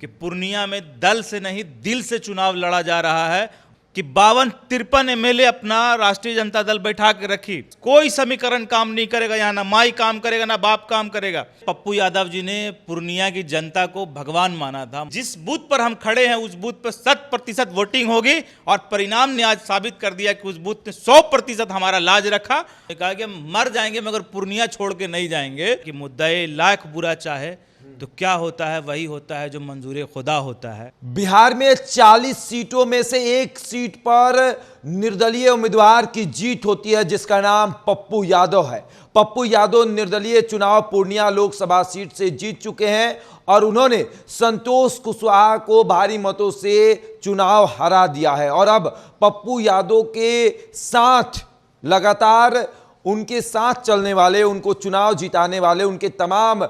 कि पूर्णिया में दल से नहीं दिल से चुनाव लड़ा जा रहा है, कि 52-53 एमएलए अपना राष्ट्रीय जनता दल बैठा के रखी, कोई समीकरण काम नहीं करेगा। यहाँ ना माई काम करेगा ना बाप काम करेगा। पप्पू यादव जी ने पूर्णिया की जनता को भगवान माना था। जिस बूथ पर हम खड़े हैं उस बूथ पर 100% वोटिंग होगी और परिणाम ने आज साबित कर दिया कि उस बूथ ने 100% हमारा लाज रखा। कहा कि हम मर जाएंगे मगर पूर्णिया छोड़ के नहीं जाएंगे। कि मुद्दे लाख बुरा चाहे तो क्या होता है, वही होता है जो मंजूर खुदा होता है। बिहार में 40 सीटों में से एक सीट पर निर्दलीय उम्मीदवार की जीत होती है, जिसका नाम पप्पू यादव है। पप्पू यादव निर्दलीय चुनाव पूर्णिया लोकसभा सीट से जीत चुके हैं और उन्होंने संतोष कुशवाहा को भारी मतों से चुनाव हरा दिया है। और अब पप्पू यादव के साथ लगातार उनके साथ चलने वाले, उनको चुनाव जिताने वाले, उनके तमाम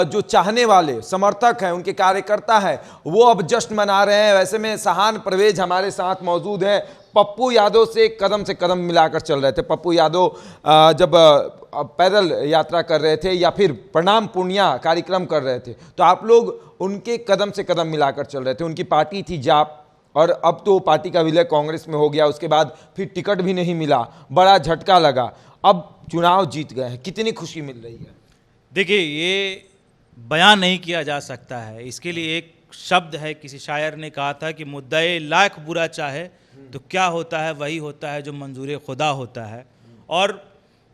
जो चाहने वाले समर्थक हैं, उनके कार्यकर्ता हैं, वो अब जश्न मना रहे हैं। वैसे में सहान परवेज हमारे साथ मौजूद हैं। पप्पू यादव से कदम मिलाकर चल रहे थे। पप्पू यादव जब पैदल यात्रा कर रहे थे या फिर प्रणाम पूर्णिया कार्यक्रम कर रहे थे तो आप लोग उनके कदम से कदम मिलाकर चल रहे थे। उनकी पार्टी थी जाप और अब तो पार्टी का विलय कांग्रेस में हो गया। उसके बाद फिर टिकट भी नहीं मिला, बड़ा झटका लगा। अब चुनाव जीत गए हैं, कितनी खुशी मिल रही है? देखिए, ये बयान नहीं किया जा सकता है। इसके लिए एक शब्द है, किसी शायर ने कहा था कि मुद्दे लाख बुरा चाहे तो क्या होता है, वही होता है जो मंजूर खुदा होता है। और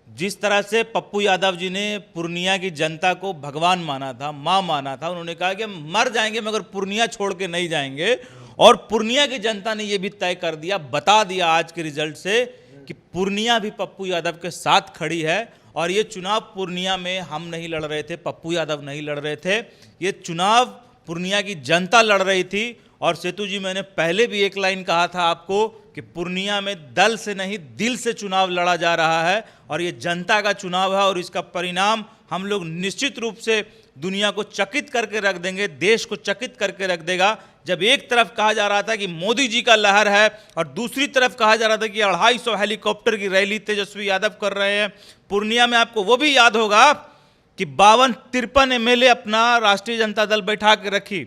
जिस तरह से पप्पू यादव जी ने पूर्णिया की जनता को भगवान माना था, माँ माना था, उन्होंने कहा कि हम मर जाएंगे मगर पूर्णिया छोड़ के नहीं जाएंगे। और पूर्णिया की जनता ने ये भी तय कर दिया, बता दिया आज के रिजल्ट से कि पूर्णिया भी पप्पू यादव के साथ खड़ी है। और ये चुनाव पूर्णिया में हम नहीं लड़ रहे थे, पप्पू यादव नहीं लड़ रहे थे, ये चुनाव पूर्णिया की जनता लड़ रही थी। और सेतु जी, मैंने पहले भी एक लाइन कहा था आपको कि पूर्णिया में दल से नहीं दिल से चुनाव लड़ा जा रहा है और ये जनता का चुनाव है और इसका परिणाम हम लोग निश्चित रूप से दुनिया को चकित करके रख देंगे, देश को चकित करके रख देगा। जब एक तरफ कहा जा रहा था कि मोदी जी का लहर है और दूसरी तरफ कहा जा रहा था कि 250 हेलीकॉप्टर की रैली तेजस्वी यादव कर रहे हैं पूर्णिया में, आपको वो भी याद होगा कि 52-53 एमएलए अपना राष्ट्रीय जनता दल बैठा के रखी।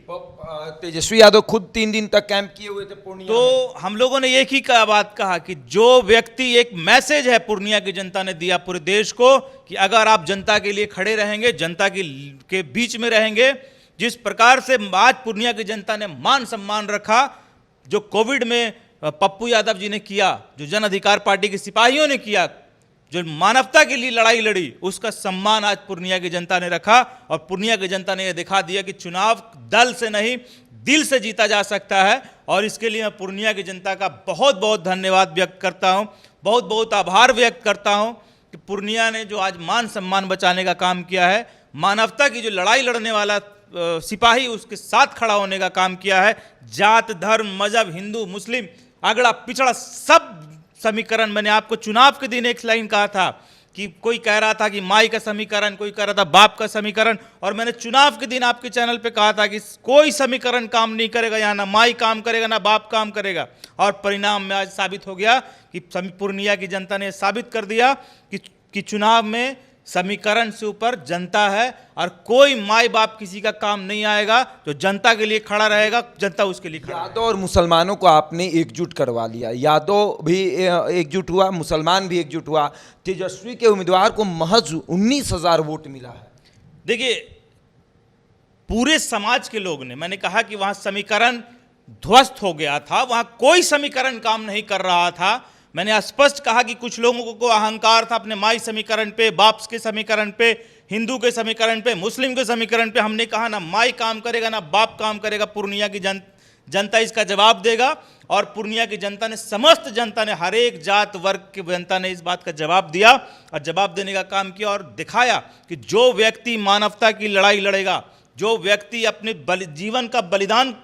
तेजस्वी यादव खुद 3 दिन तक कैंप किए हुए थे पूर्णिया तो हम लोगों ने एक ही बात कहा कि जो व्यक्ति, एक मैसेज है पूर्णिया की जनता ने दिया पूरे देश को कि अगर आप जनता के लिए खड़े रहेंगे, जनता के बीच में रहेंगे, जिस प्रकार से आज पूर्णिया की जनता ने मान सम्मान रखा, जो कोविड में पप्पू यादव जी ने किया, जो जन अधिकार पार्टी के सिपाहियों ने किया, जो मानवता के लिए लड़ाई लड़ी, उसका सम्मान आज पूर्णिया की जनता ने रखा। और पूर्णिया की जनता ने यह दिखा दिया कि चुनाव दल से नहीं दिल से जीता जा सकता है। और इसके लिए मैं पूर्णिया की जनता का बहुत बहुत धन्यवाद व्यक्त करता हूं, बहुत बहुत आभार व्यक्त करता हूं कि पूर्णिया ने जो आज मान सम्मान बचाने का काम किया है, मानवता की जो लड़ाई लड़ने वाला सिपाही उसके साथ खड़ा होने का काम किया है। जात, धर्म, मजहब, हिंदू, मुस्लिम, अगड़ा पिछड़ा सब समीकरण, मैंने आपको चुनाव के दिन एक लाइन कहा था कि कोई कह रहा था कि माई का समीकरण, कोई कह रहा था बाप का समीकरण, और मैंने चुनाव के दिन आपके चैनल पे कहा था कि कोई समीकरण काम नहीं करेगा, यहाँ ना माई काम करेगा ना बाप काम करेगा। और परिणाम में आज साबित हो गया कि पूर्णिया की जनता ने साबित कर दिया कि चुनाव में समीकरण से ऊपर जनता है और कोई माई बाप किसी का काम नहीं आएगा। जो जनता के लिए खड़ा रहेगा, जनता उसके लिए खड़ा। यादव और मुसलमानों को आपने एकजुट करवा लिया, यादव भी एकजुट हुआ, मुसलमान भी एकजुट हुआ। तेजस्वी के उम्मीदवार को महज 19,000 वोट मिला है। देखिए, पूरे समाज के लोग ने, मैंने कहा कि वहां समीकरण ध्वस्त हो गया था, वहां कोई समीकरण काम नहीं कर रहा था। मैंने स्पष्ट कहा कि कुछ लोगों को अहंकार था अपने माई समीकरण पे, बाप के समीकरण पे, हिंदू के समीकरण पे, मुस्लिम के समीकरण पे। हमने कहा ना माई काम करेगा ना बाप काम करेगा, पूर्णिया की जनता इसका जवाब देगा। और पूर्णिया की जनता ने, समस्त जनता ने, हर एक जात वर्ग की जनता ने इस बात का जवाब दिया और जवाब देने का काम किया और दिखाया कि जो व्यक्ति मानवता की लड़ाई लड़ेगा, जो व्यक्ति अपने जीवन का बलिदान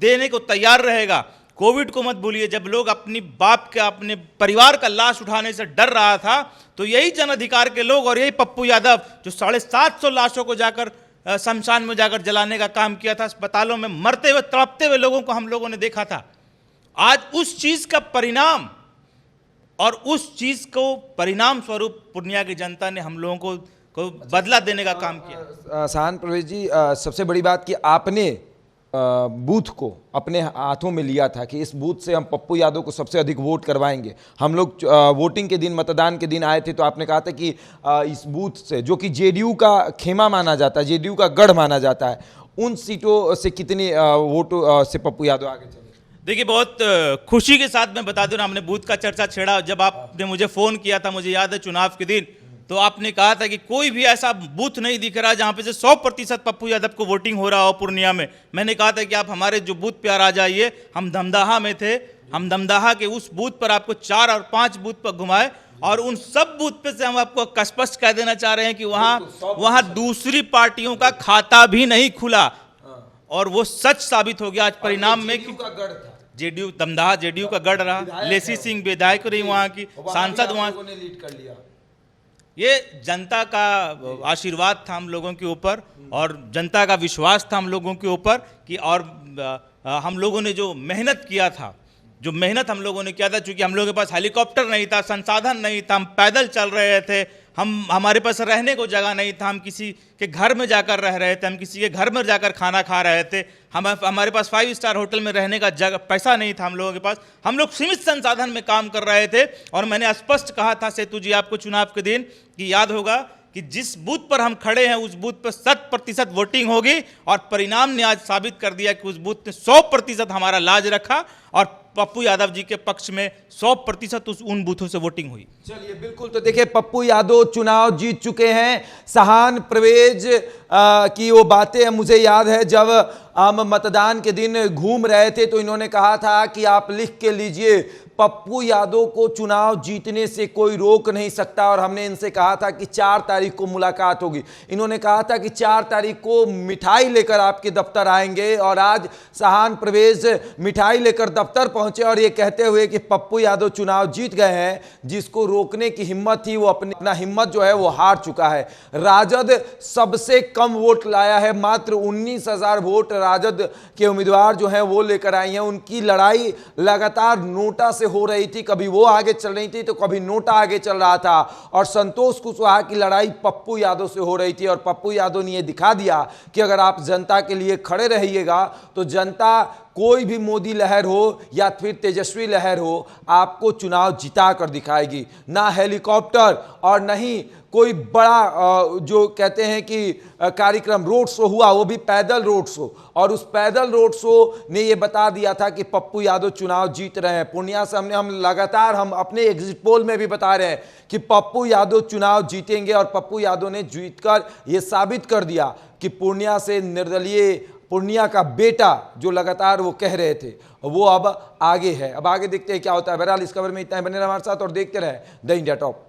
देने को तैयार रहेगा। कोविड को मत भूलिए, जब लोग अपनी बाप के, अपने परिवार का लाश उठाने से डर रहा था, तो यही जन अधिकार के लोग और यही पप्पू यादव जो 750 लाशों को जाकर शमशान में जाकर जलाने का काम किया था, अस्पतालों में मरते हुए तड़पते हुए लोगों को हम लोगों ने देखा था। आज उस चीज का परिणाम और उस चीज को परिणाम स्वरूप पूर्णिया की जनता ने हम लोगों को बदला देने का काम किया। सहान परवेज जी, सबसे बड़ी बात कि आपने बूथ को अपने हाथों में लिया था कि इस बूथ से हम पप्पू यादव को सबसे अधिक वोट करवाएंगे। हम लोग वोटिंग के दिन, मतदान के दिन आए थे तो आपने कहा था कि इस बूथ से, जो कि जेडीयू का खेमा माना जाता है, जेडीयू का गढ़ माना जाता है, उन सीटों से कितनी वोटों से पप्पू यादव आगे चले? देखिए, बहुत खुशी के साथ मैं बता दूं, हमने बूथ का चर्चा छेड़ा। जब आपने मुझे फोन किया था, मुझे याद है चुनाव के दिन, तो आपने कहा था कि कोई भी ऐसा बूथ नहीं दिख रहा जहां पे से 100% पप्पू यादव को वोटिंग हो रहा हो पूर्णिया में। मैंने कहा था कि आप हमारे जो बूथ पे आ जाइए। हम दमदाहा में थे, हम दमदाहा के उस बूथ पर आपको 4 और 5 बूथ पर घुमाए, और उन सब बूथ पे से हम आपको स्पष्ट कह देना चाह रहे हैं कि वहां दूसरी पार्टियों का खाता भी नहीं खुला, और वो सच साबित हो गया आज परिणाम में कि जेडीयू, दमदाहा जेडीयू का गढ़ रहा। लेसी सिंह विधायक रही वहां की, सांसद वहां ने लीड कर लिया। ये जनता का आशीर्वाद था हम लोगों के ऊपर, और जनता का विश्वास था हम लोगों के ऊपर कि, और हम लोगों ने जो मेहनत किया था, जो मेहनत हम लोगों ने किया था, चूंकि हम लोगों के पास हेलीकॉप्टर नहीं था, संसाधन नहीं था, हम पैदल चल रहे थे, हमारे पास रहने को जगह नहीं था, हम किसी के घर में जाकर रह रहे थे, हम किसी के घर में जाकर खाना खा रहे थे, हमारे पास 5 स्टार होटल में रहने का जगह पैसा नहीं था हम लोगों के पास। हम लोग सीमित संसाधन में काम कर रहे थे, और मैंने स्पष्ट कहा था सेतु जी आपको चुनाव के दिन, कि याद होगा कि जिस बूथ पर हम खड़े हैं उस बूथ पर 100% वोटिंग होगी, और परिणाम ने आज साबित कर दिया कि उस बूथ ने 100% हमारा लाज रखा, और पप्पू यादव जी के पक्ष में 100% उन बूथों से वोटिंग हुई। चलिए, बिल्कुल। तो देखिए, पप्पू यादव चुनाव जीत चुके हैं। सहान प्रवेश की वो बातें मुझे याद है, जब हम मतदान के दिन घूम रहे थे तो इन्होंने कहा था कि आप लिख के लीजिए, पप्पू यादव को चुनाव जीतने से कोई रोक नहीं सकता। और हमने इनसे कहा था कि 4 तारीख को मुलाकात होगी। इन्होंने कहा था कि 4 तारीख को मिठाई लेकर आपके दफ्तर आएंगे, और आज सहान प्रवेश मिठाई लेकर दफ्तर पहुंचे, और ये कहते हुए कि पप्पू यादव चुनाव जीत गए हैं। जिसको रोकने की हिम्मत थी वो अपना हिम्मत जो है वो हार चुका है। राजद सबसे कम वोट लाया है, मात्र 19,000 वोट राजद के उम्मीदवार जो हैं वो लेकर आई हैं। उनकी लड़ाई लगातार नोटा से हो रही थी, कभी वो आगे चल रही थी तो कभी नोटा आगे चल रहा था, और संतोष कुशवाहा की लड़ाई पप्पू यादव से हो रही थी। और पप्पू यादव ने ये दिखा दिया कि अगर आप जनता के लिए खड़े रहिएगा तो जनता, कोई भी मोदी लहर हो या फिर तेजस्वी लहर हो, आपको चुनाव जिता कर दिखाएगी। ना हेलीकॉप्टर और नहीं कोई बड़ा जो कहते हैं कि कार्यक्रम, रोड शो हुआ, वो भी पैदल रोड शो, और उस पैदल रोड शो ने ये बता दिया था कि पप्पू यादव चुनाव जीत रहे हैं। पूर्णिया से हम लगातार अपने एग्जिट पोल में भी बता रहे हैं कि पप्पू यादव चुनाव जीतेंगे, और पप्पू यादव ने जीतकर ये साबित कर दिया कि पूर्णिया से निर्दलीय, पूर्णिया का बेटा जो लगातार वो कह रहे थे, वो अब आगे है। अब आगे देखते हैं क्या होता है। बहरहाल इस खबर में इतना ही, बने रहे हमारे साथ और देखते रहे द इंडिया टॉप।